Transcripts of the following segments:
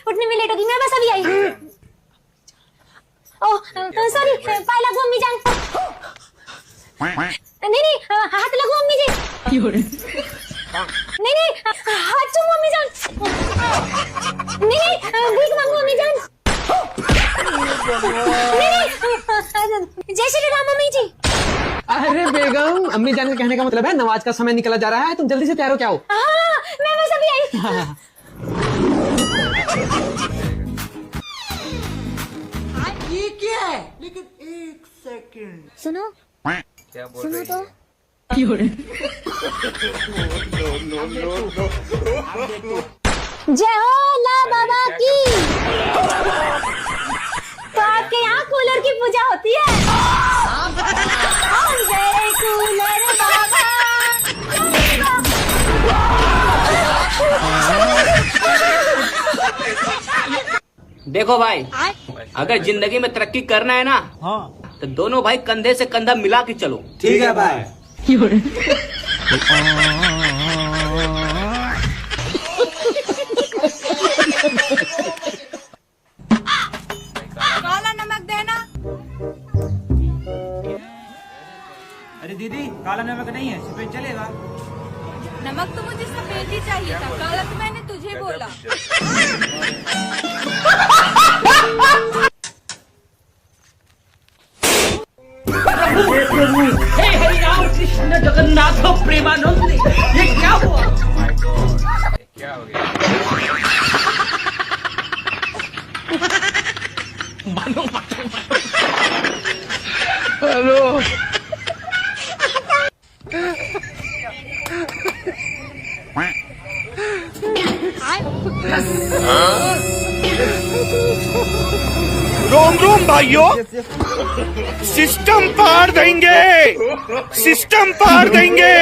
उठने में लेट होगी, मैं बस अभी आई। ओह सॉरी, पाय लगो अम्मी जान। नहीं हाथ लगो अम्मी जी। नहीं हाथ चूमो अम्मी जान। नहीं भीख मांगो अम्मी जान। जय श्री राम अम्मी जी। अरे बेगम, अम्मी जान के कहने का मतलब है नमाज का समय निकला जा रहा है, तुम जल्दी से तैयार हो क्या हो। हाँ मैं बस अभी आई। ये क्या है? लेकिन एक सेकंड सुनो क्या बोल सुनो रही तो। है? जय हो ला बाबा की। तो आपके यहाँ कूलर की पूजा होती है। जय कूलर बाबा। देखो भाई, अगर जिंदगी में तरक्की करना है ना, तो दोनों भाई कंधे से कंधा मिला के चलो। ठीक है भाई। काला नमक देना। अरे दीदी, काला नमक नहीं है, सफेद चलेगा। नमक तो मुझे सफेद ही चाहिए था, काला तो मैंने तुझे बोला। हे हरि राम कृष्ण जगन्नाथ प्रेमानंद, ये क्या हुआ? क्या हो गया? हेलो। रोम रोम भाइयों, सिस्टम पार देंगे, सिस्टम पार देंगे।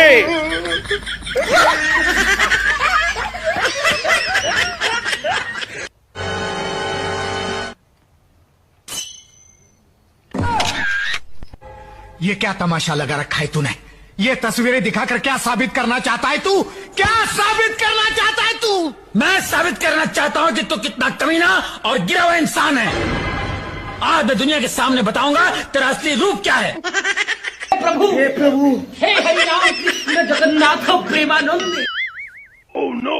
ये क्या तमाशा लगा रखा है तूने? ये तस्वीरें दिखाकर क्या साबित करना चाहता है तू? क्या साबित करना चाहता है तू? मैं साबित करना चाहता हूं कि तू कितना कमीना और गिरा हुआ इंसान है। आज मैं दुनिया के सामने बताऊंगा तेरा असली रूप क्या है। प्रभु हे प्रभु, हे हरि राम कृष्ण जगन्नाथ प्रेमानंद। Oh no.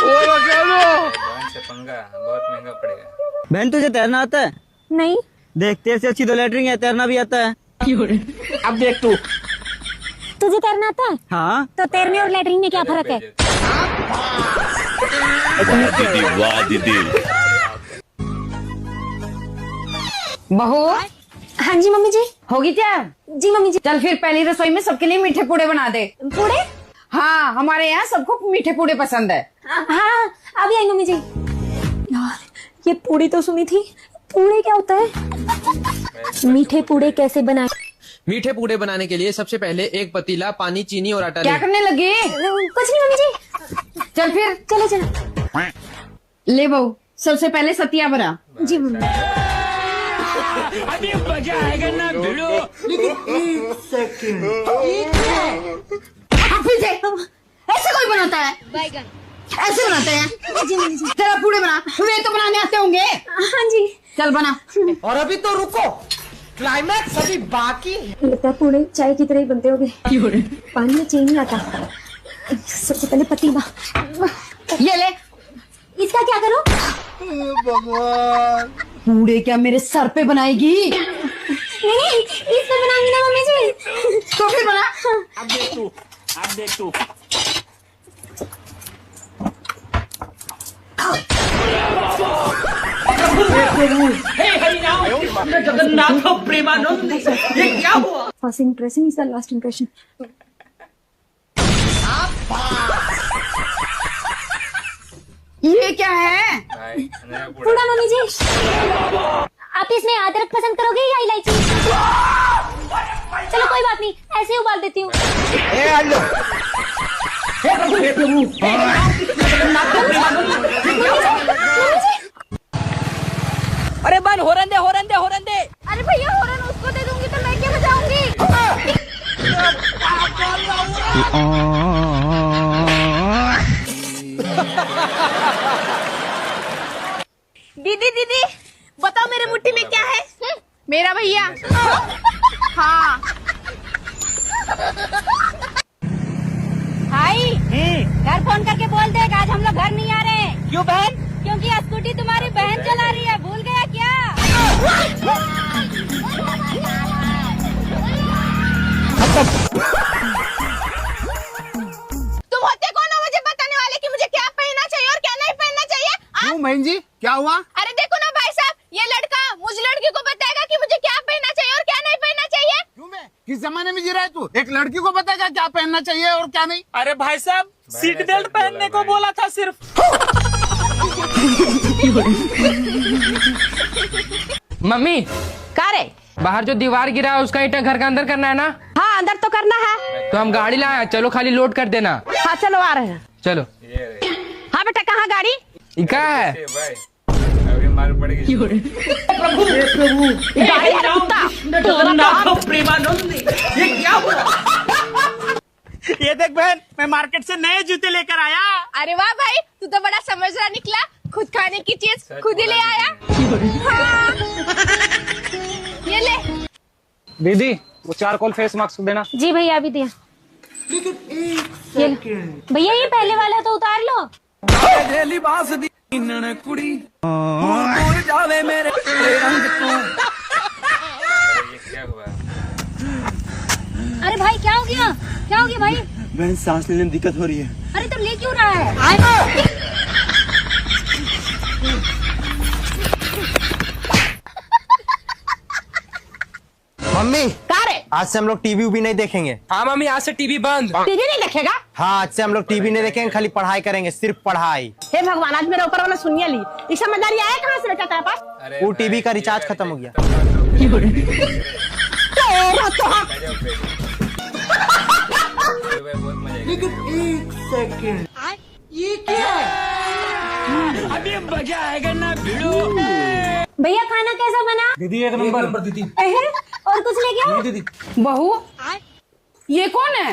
भगवान से पंगा बहुत महंगा पड़ेगा। बहन, तुझे तैरना आता है? नहीं देख, तेरे से अच्छी तो लैटरिन है, तैरना भी आता है। अब देख तू। तुझे तैरना आता है? हाँ, तो तैरने और लैट्रिन में क्या फर्क है? वाह दीदी। बहू, हाँ जी मम्मी जी। होगी तैयार? जी मम्मी जी। चल फिर पहली रसोई में सबके लिए मीठे पूड़े बना दे। पूड़े? हाँ, हमारे यहाँ सबको मीठे पूड़े पसंद है। हाँ अभी आई मम्मी जी। यार ये पूड़ी तो सुनी थी, पूड़े क्या होता है? मीठे पूड़े कैसे बनाए? मीठे पूड़े बनाने के लिए सबसे पहले एक पतीला, पानी, चीनी और आटा क्या लें। करने लगी? कुछ नहीं मम्मी जी। चल फिर चलो चलो। ले बहू, सबसे पहले सतिया बना। जी मम्मी। अभी मजा आएगा ना भिड़ो। एक सेकंड। फिर से ऐसे कोई बनाता है? बैगन। ऐसे बनाते हैं? जी मम्मी जी। तेरा पूड़े बना, वे तो बनाने आते होंगे। हाँ जी। चल बना। और अभी तो रुको, क्लाइमैक्स अभी बाकी है। लगता है पूड़े चाय की तरह ही बनते होंगे। पानी में चीनी आता। सबसे पहले पतीला। ये ले। इसका क्या करूं? भगवान। पूड़े क्या मेरे सर पे बनाएगी? नहीं इस पे बनाऊंगी ना मम्मी जी। तो फिर बना। अब देख तू, अब देख तू। हे हरि राम कृष्ण जगन्नाथ प्रेमानंद, ये क्या हुआ? First impression is the last impression. ये क्या है? भाई मेरा पूरा पूड़ा मम्मी जी। आप इसमें अदरक पसंद करोगे या इलायची? चलो कोई बात नहीं, ऐसे ही उबाल देती हूँ। हे प्रभु हे प्रभु, हे हरि राम कृष्ण जगन्नाथ प्रेमानंद, ये क्या हुआ? अरे बन, होरन दे होरन दे होरन दे। अरे भैया, होरन उसको दे दूंगी तो मैं क्या बजाऊंगी? दीदी दीदी बताओ मेरे मुट्ठी में क्या है? मेरा भैया। हाँ भाई घर फोन करके बोल दे आज हम लोग घर नहीं आ रहे हैं। क्यों बहन? क्योंकि स्कूटी तुम्हारी बहन चला रही है, भूल गया क्या? तुम होते कौन हो मुझे बताने वाले कि मुझे क्या पहनना चाहिए और क्या नहीं पहनना चाहिए? क्यों बहन जी, क्या हुआ? अरे देखो ना भाई साहब, ये लड़का मुझ लड़की को बताएगा कि मुझे क्या पहनना चाहिए और क्या नहीं पहनना चाहिए। क्यों बे? किस जमाने में जी रहा है तू? एक लड़की को बताएगा क्या पहनना चाहिए और क्या नहीं? अरे भाई साहब, सीट बेल्ट पहनने को बोला था सिर्फ। मम्मी, का रे? बाहर जो दीवार गिरा है उसका ईंटा घर के अंदर करना है ना? हाँ अंदर तो करना है। तो हम गाड़ी लाए, चलो खाली लोड कर देना। हाँ चलो आ रहे हैं। चलो। ये रे हाँ बेटा कहाँ गाड़ी? ये क्या है? ए भाई अभी मार पड़ेगी। गाड़ी है कुत्ता। प्रेमानंद, ये क्या हुआ? ये देख बहन, मैं मार्केट से नए जूते लेकर आया। अरे वाह भाई, तू तो बड़ा समझदार निकला, खुद खाने की चीज खुद ही ले आया। हाँ। ये ले। दीदी वो चारकोल फेस मास्क देना। जी भैया अभी दिया। लेकिन एक ये लो। सेकंड। भैया ये पहले वाला तो उतार लो। ये क्या हुआ? अरे भाई क्या हो गया? क्या हो गया भाई? बहन सांस लेने में दिक्कत हो रही है। अरे तो ले क्यों रहा है? मम्मी, का रे? आज से हम लोग टीवी भी नहीं देखेंगे। हाँ मम्मी, आज से टीवी बंद। टीवी नहीं देखेगा? हाँ, आज से हम लोग टीवी नहीं देखेंगे, खाली पढ़ाई करेंगे, सिर्फ पढ़ाई। हे भगवान, आज मेरे ऊपर वाला सुनिए ली। ये समझदारी आया कहाँ से बेटा तेरे पास? अरे वो भाई, टीवी का ये रिचार्ज क्या खत्म हो गया। बहुत मजा आएगा। लेकिन एक सेकंड, ये क्या है? अभी मजा आएगा ना भिड़ो। भैया खाना कैसा बना? दीदी एक नंबर दीदी। अहे, और कुछ ले गया? दीदी बहू ये कौन है?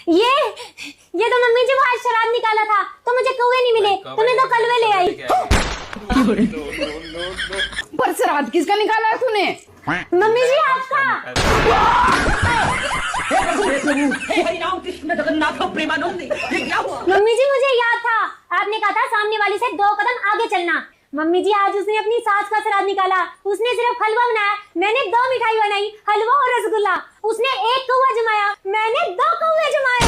ये तो मम्मी जी वो आज शराब निकाला था तो मुझे कौवे नहीं मिले तो मैं तो कलवे ले आई। पर श्राद्ध किसका निकाला है तूने? मम्मी जी आपका। मम्मी जी मुझे याद था, आपने कहा था सामने वाली से 2 कदम आगे चलना। मम्मी जी आज उसने अपनी सास का श्राद्ध निकाला, उसने सिर्फ हलवा बनाया, मैंने 2 मिठाई बनाई, हलवा और रसगुल्ला। उसने 1 कौवा जमाया, मैंने 2 कौवे जमाए।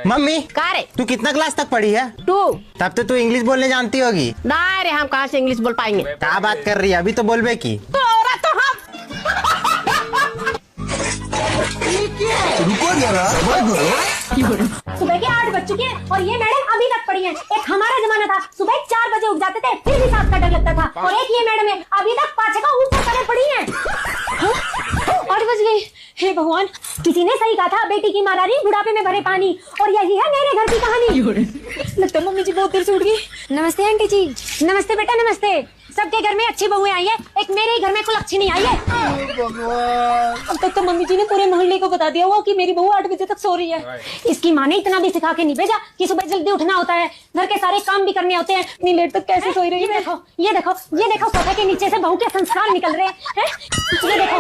मम्मी, का रे? तू कितना क्लास तक पढ़ी है? 2। तब तो तू इंग्लिश बोलने जानती होगी। ना रे, हम कहाँ से इंग्लिश बोल पाएंगे? क्या बात कर रही है, अभी तो बोलबे की। तो औरत तो हम। सुबह के 8 बज चुके हैं और ये मैडम अभी तक पड़ी हैं। एक हमारा जमाना था सुबह 4 बजे उठ जाते थे फिर भी सांस का डर लगता था, और एक ये मैडम है अभी तक पाछे का ऊपर करे पड़ी हैं। 8 बज गए। हे भगवान, किसी ने सही कहा था, बेटी की मारा रही बुढ़ापे में भरे पानी। और यही है मेरे घर की कहानी। लगता है मम्मी जी बहुत देर से उठ गई। नमस्ते आंटी जी। नमस्ते बेटा नमस्ते। सबके घर में अच्छी बहुएं आई है, एक मेरे ही घर में कुलच्छनी आई है। अब तक तो मम्मी जी ने पूरे मोहल्ले को बता दिया हुआ कि मेरी बहू 8 बजे तक सो रही है। इसकी माँ ने इतना भी सिखा के नहीं भेजा कि सुबह जल्दी उठना होता है, घर के सारे काम भी करने होते हैं। इतनी लेट तक कैसे सोई रही है? ये देखो सोफे के नीचे से बहू के संस्कार निकल रहे हैं। ये देखो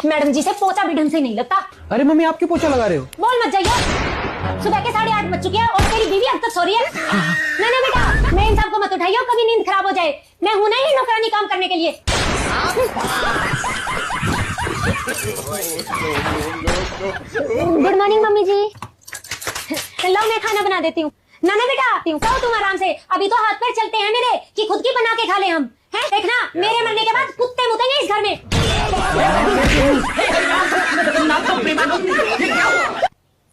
मैडम जी से पोछा भी ढंग से नहीं लगता। अरे मम्मी, आप क्यों पोछा लगा रहे हो? बोल मत जाइए। सुबह के 8:30 बज चुके हैं और तेरी बीवी अब तक सो रही है। नहीं बेटा, मैं इन सबको मत उठाइए, कभी नींद खराब हो जाए। मैं हूं नहीं नौकरानी काम करने के लिए। गुड मॉर्निंग मम्मी जी। लो मैं खाना बना देती हूँ। ना बेटा, खाओ तुम आराम से। अभी तो हाथ पैर चलते हैं मेरे कि खुद की बना के खा ले हम। हैं देखना, मेरे मरने के बाद कुत्ते मुतेंगे इस घर में।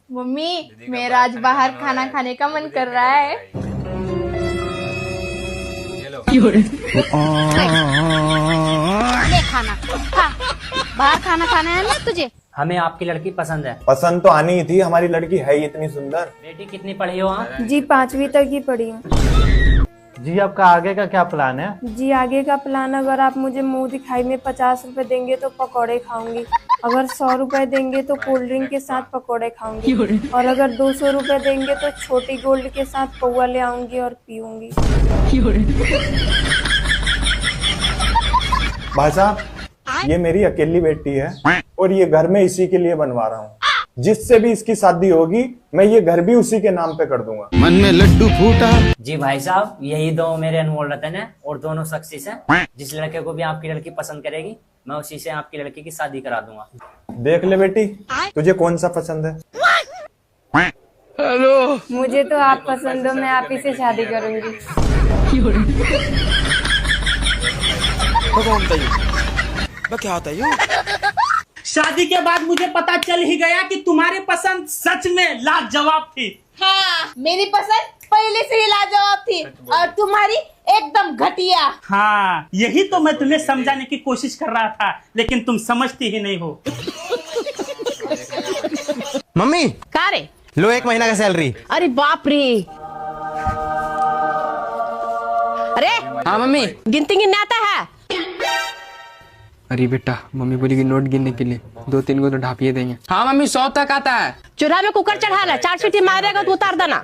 मम्मी मेरा आज बाहर खाना खाने का मन कर रहा है। ये लो। ले खाना खा। बाहर खाना खाना है ना तुझे? हमें आपकी लड़की पसंद है। पसंद तो आनी ही थी, हमारी लड़की है ही इतनी सुंदर। बेटी कितनी पढ़ी हो आप? जी 5वीं तक ही पढ़ी हूँ। जी आपका आगे का क्या प्लान है? जी आगे का प्लान, अगर आप मुझे मुंह दिखाई में 50 रुपए देंगे तो पकौड़े खाऊंगी, अगर 100 रुपए देंगे तो कोल्ड ड्रिंक के साथ पकौड़े खाऊंगी, और अगर 200 रुपए देंगे तो छोटी गोल्ड के साथ पौवा ले आऊंगी और पीऊंगी। भाई साहब, ये मेरी अकेली बेटी है और ये घर में इसी के लिए बनवा रहा हूँ। जिससे भी इसकी शादी होगी मैं ये घर भी उसी के नाम पे कर दूंगा। मन में लड्डू फूटा। जी भाई साहब, यही दो मेरे अनमोल रतन है और दोनों सक्सेस हैं। जिस लड़के को भी आपकी लड़की पसंद करेगी मैं उसी से आपकी लड़की की शादी करा दूंगा। देख ले बेटी, तुझे कौन सा पसंद है? हेलो, मुझे तो आप पसंद हो, मैं आप ही से शादी करूंगी। क्या होता है? शादी के बाद मुझे पता चल ही गया कि तुम्हारी पसंद सच में लाजवाब थी। हाँ, मेरी पसंद पहले से ही लाजवाब थी और तुम्हारी एकदम घटिया। हाँ, यही तो मैं तुम्हें समझाने की कोशिश कर रहा था, लेकिन तुम समझती ही नहीं हो। मम्मी का रे? लो 1 महीना का सैलरी। अरे बाप रे। अरे हाँ मम्मी। गिनती गिनने आता है? अरे बेटा, मम्मी बोली कि नोट गिनने के लिए 2-3 को तो ढापिए देंगे। हाँ मम्मी, 100 तक आता है। चूल्हा में कुकर चढ़ा ला, 4 सीटी मारेगा तो उतार देना।